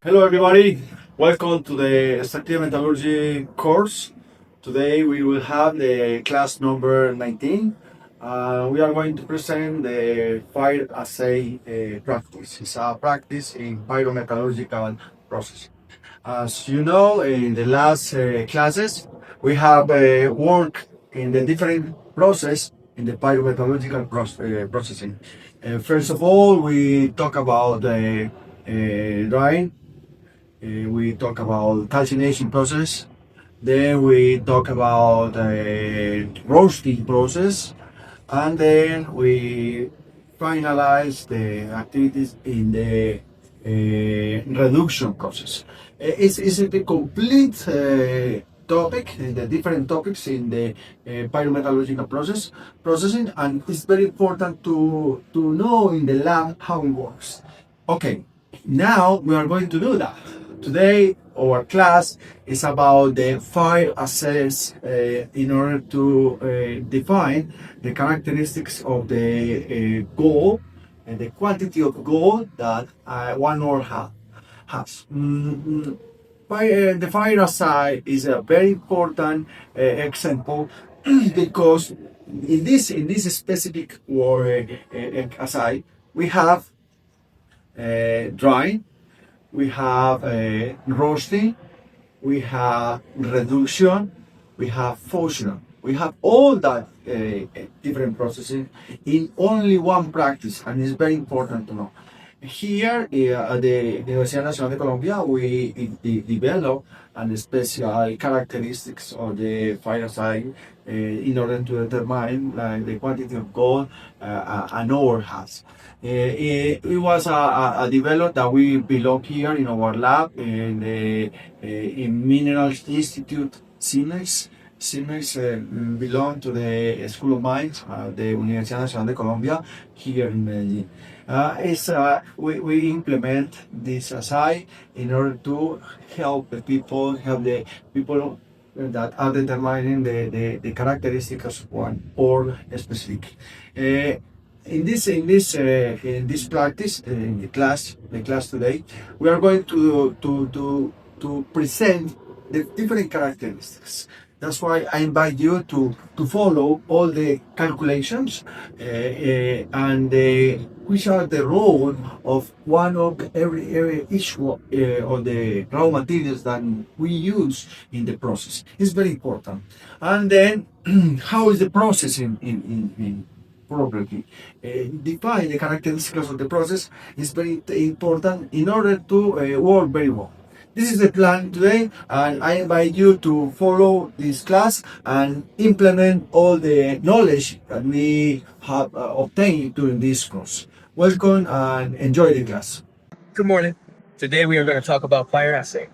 Hello everybody, welcome to the Extractive Metallurgy course. Today we will have the class number 19. We are going to present the fire assay practice. It's a practice in pyrometallurgical process. As you know, in the last classes, we have worked in the different process in the pyrometallurgical processing. First of all, we talk about the drying. We talk about calcination process. Then we talk about roasting process, and then we finalize the activities in the reduction process. It's a complete topic, the different topics in the pyrometallurgical processing, and it's very important to know in the lab how it works. Okay, now we are going to do that. Today, our class is about the fire assays in order to define the characteristics of the gold and the quantity of gold that one ore has. The fire assay is a very important example because in this specific assay we have drying, we have roasting, we have reduction, we have fusion. We have all that different processes in only one practice, and it's very important to know. Here at the Universidad Nacional de Colombia, we develop and special characteristics of the fire site in order to determine the quantity of gold an ore has. It was a development that we belong here in our lab in the in Minerals Institute, CIMEX. CIMEX belong to the School of Mines, the Universidad Nacional de Colombia, here in Medellin. We implement this assay in order to help the people that are determining the characteristics of one or specific. In this practice, in the class today, we are going to present the different characteristics. That's why I invite you to follow all the calculations and which are the role of one of each of the raw materials that we use in the process. It's very important. And then how is the process in properly define the characteristics of the process is very important in order to work very well. This is the plan today, and I invite you to follow this class and implement all the knowledge that we have obtained during this course. Welcome and enjoy the class. Good morning. Today we are going to talk about fire assay.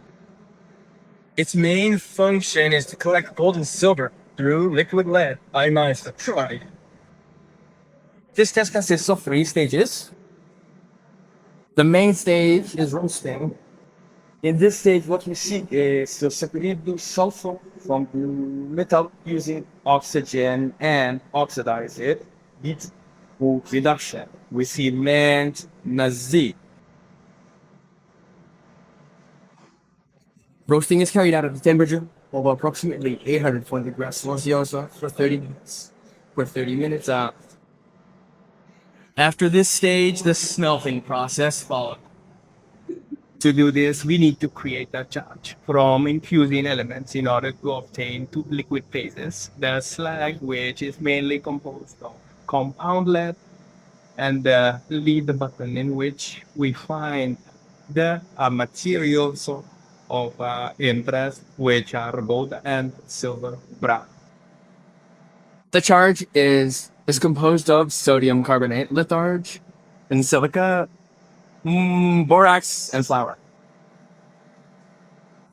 Its main function is to collect gold and silver through liquid lead ionized electrolyte. This test consists of 3 stages. The main stage is roasting. In this stage, what we see is to separate the sulfur from the metal using oxygen and oxidize it. Leads to reduction. We see cement, nazi. Roasting is carried out at a temperature of approximately 820 degrees Celsius for 30 minutes. After this stage, the smelting process follows. To do this, we need to create a charge from infusing elements in order to obtain 2 liquid phases. The slag, which is mainly composed of compound lead, and the lead button, in which we find the materials of interest, which are gold and silver brown. The charge is composed of sodium carbonate, litharge, and silica, borax, and flour.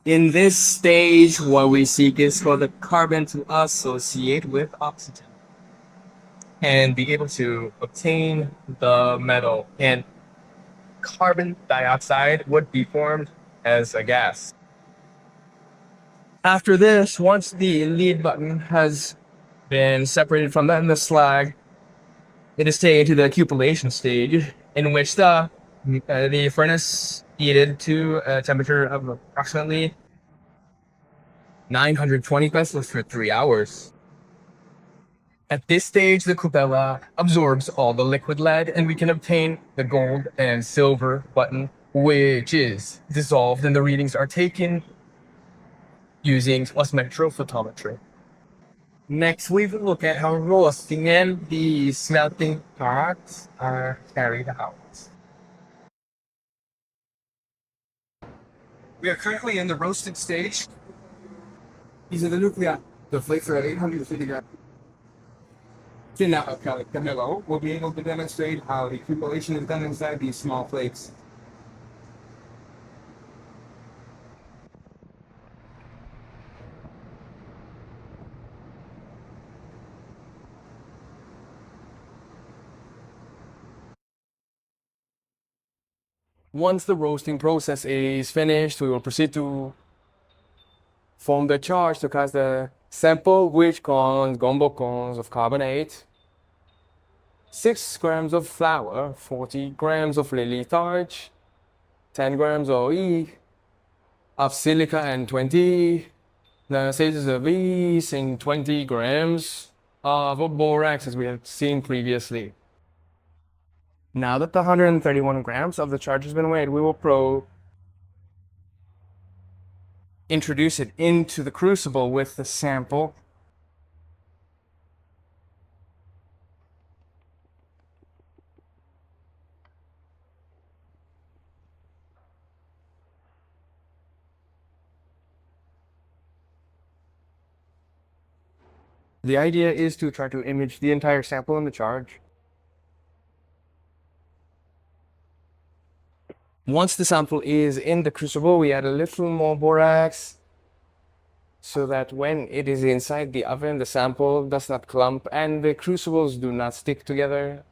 In this stage, what we seek is for the carbon to associate with oxygen and be able to obtain the metal, and carbon dioxide would be formed as a gas. After this, once the lead button has been separated from the slag, it is taken to the cupellation stage, in which the furnace heated to a temperature of approximately 920 pesos for 3 hours. At this stage, the cupella absorbs all the liquid lead, and we can obtain the gold and silver button, which is dissolved, and the readings are taken using spectrophotometry. Next, we will look at how roasting and the smelting parts are carried out. We are currently in the roasted stage. These are the nuclei. The flakes are at 850 grams. So now, Camilo will be able to demonstrate how the cupellation is done inside these small flakes. Once the roasting process is finished, we will proceed to form the charge to cast the sample, which contains gumbo cones of carbonate, 6 grams of flour, 40 grams of lily starch, 10 grams of silica, and 20 the stages of these in 20 grams of borax, as we have seen previously. Now that the 131 grams of the charge has been weighed, we will introduce it into the crucible with the sample. The idea is to try to image the entire sample in the charge. Once the sample is in the crucible, we add a little more borax so that when it is inside the oven, the sample does not clump and the crucibles do not stick together.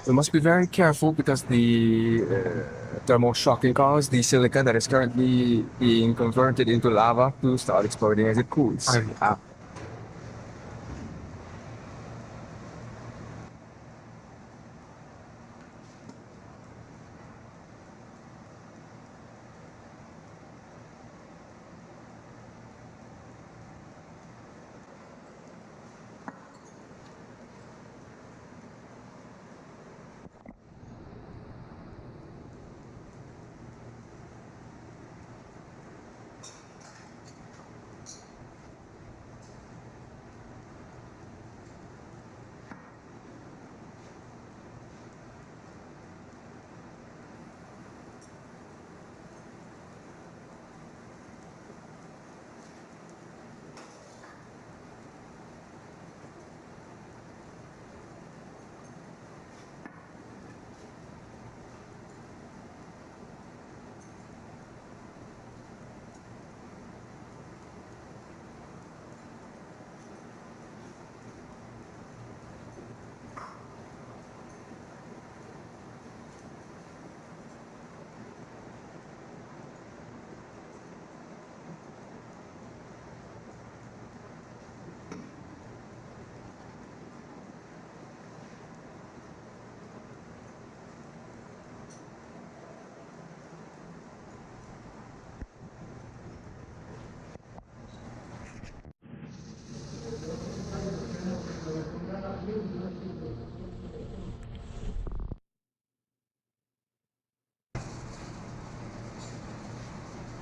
We must be very careful because the thermal shocking causes the silica that is currently being converted into lava to start exploding as it cools.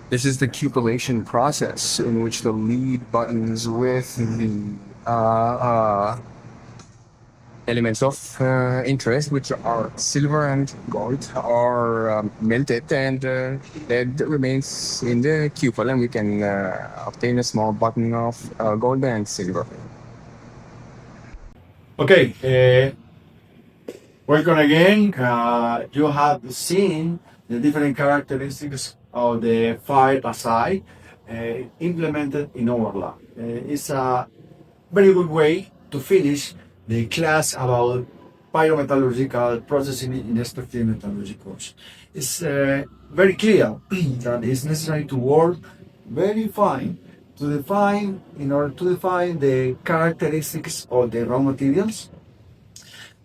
This is the cupellation process in which the lead buttons with the elements of interest, which are silver and gold, are melted, and lead remains in the cupel, and we can obtain a small button of gold and silver. Okay, welcome again. You have seen the different characteristics of the fire assay implemented in our lab. It's a very good way to finish the class about pyrometallurgical processing in extractive metallurgy course. It's very clear that it's necessary to work very fine in order to define the characteristics of the raw materials,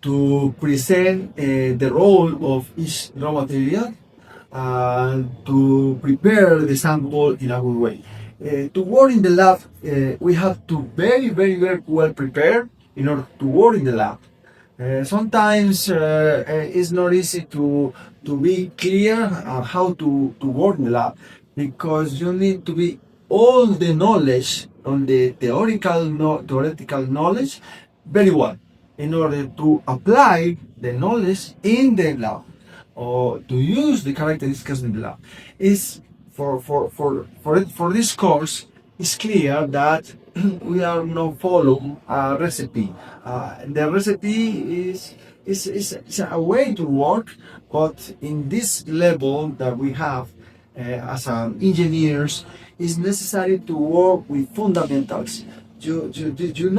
to present the role of each raw material, and to prepare the sample in a good way. To work in the lab, we have to very well prepare in order to work in the lab. Sometimes it's not easy to be clear on how to work in the lab, because you need to be all the knowledge on the theoretical knowledge very well in order to apply the knowledge in the lab, or to use the characteristics in the lab. Is for this course, it's clear that we are not follow a recipe. The recipe is a way to work, but in this level that we have as engineers, it's necessary to work with fundamentals. You need to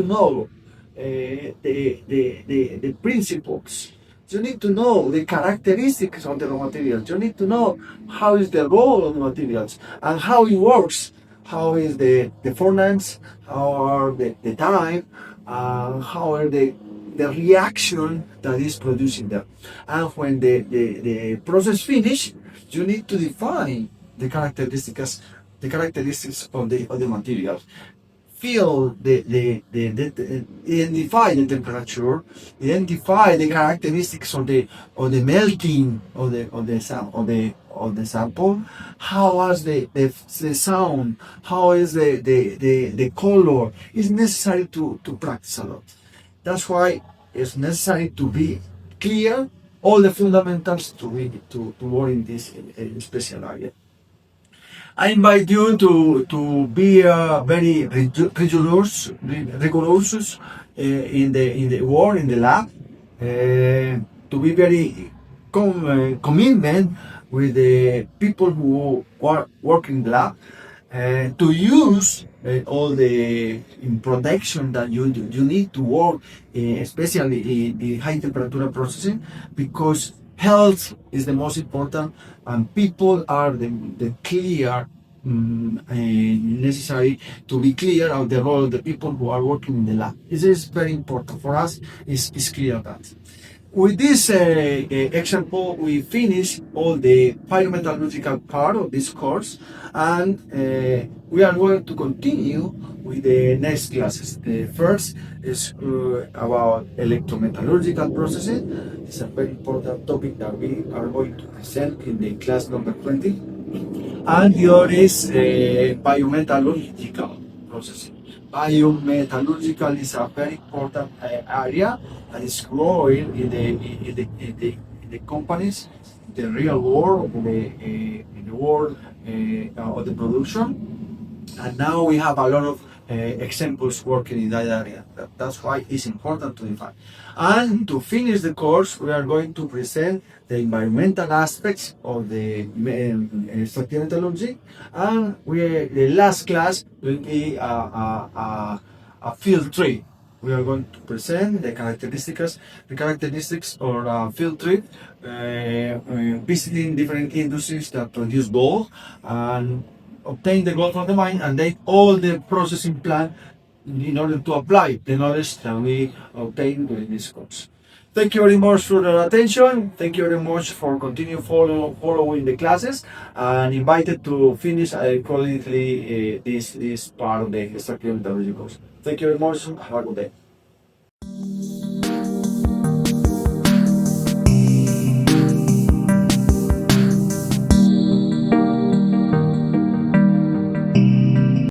know the principles. You need to know the characteristics of the raw materials. You need to know how is the role of the materials and how it works. How is the furnace, how are the time, how are the reaction that is producing them. And when the process finish, you need to define the characteristics of the materials. Feel identify the temperature, identify the characteristics of the melting of the sample. How was the sound? How is the color? It's necessary to practice a lot. That's why it's necessary to be clear all the fundamentals to work in this special area. I invite you to be very rigorous in the work in the lab, to be very commitment with the people who work in the lab, to use all the in production that you need to work, especially in high temperature processing, because health is the most important, and people are the clear necessary to be clear of the role of the people who are working in the lab. This is very important for us. Is clear that. With this example, we finish all the pyrometallurgical part of this course, and we are going to continue with the next classes. The first is about electrometallurgical processing. It's a very important topic that we are going to present in the class number 20. And the other is biometallurgical processing. Biometallurgical is a very important area that is growing in the companies, the real world, in the world of the production. And now we have a lot of examples working in that area. That's why it's important to define. And to finish the course, we are going to present the environmental aspects of the extractive metallurgy, and the last class will be a field trip. We are going to present the characteristics of a field trip, visiting different industries that produce gold, and obtain the gold from the mine, and then all the processing plant in order to apply the knowledge that we obtained during this course. Thank you very much for your attention. Thank you very much for continue following the classes, and invited to finish adequately this part of the extractive metallurgy course. Thank you very much. Have a good day.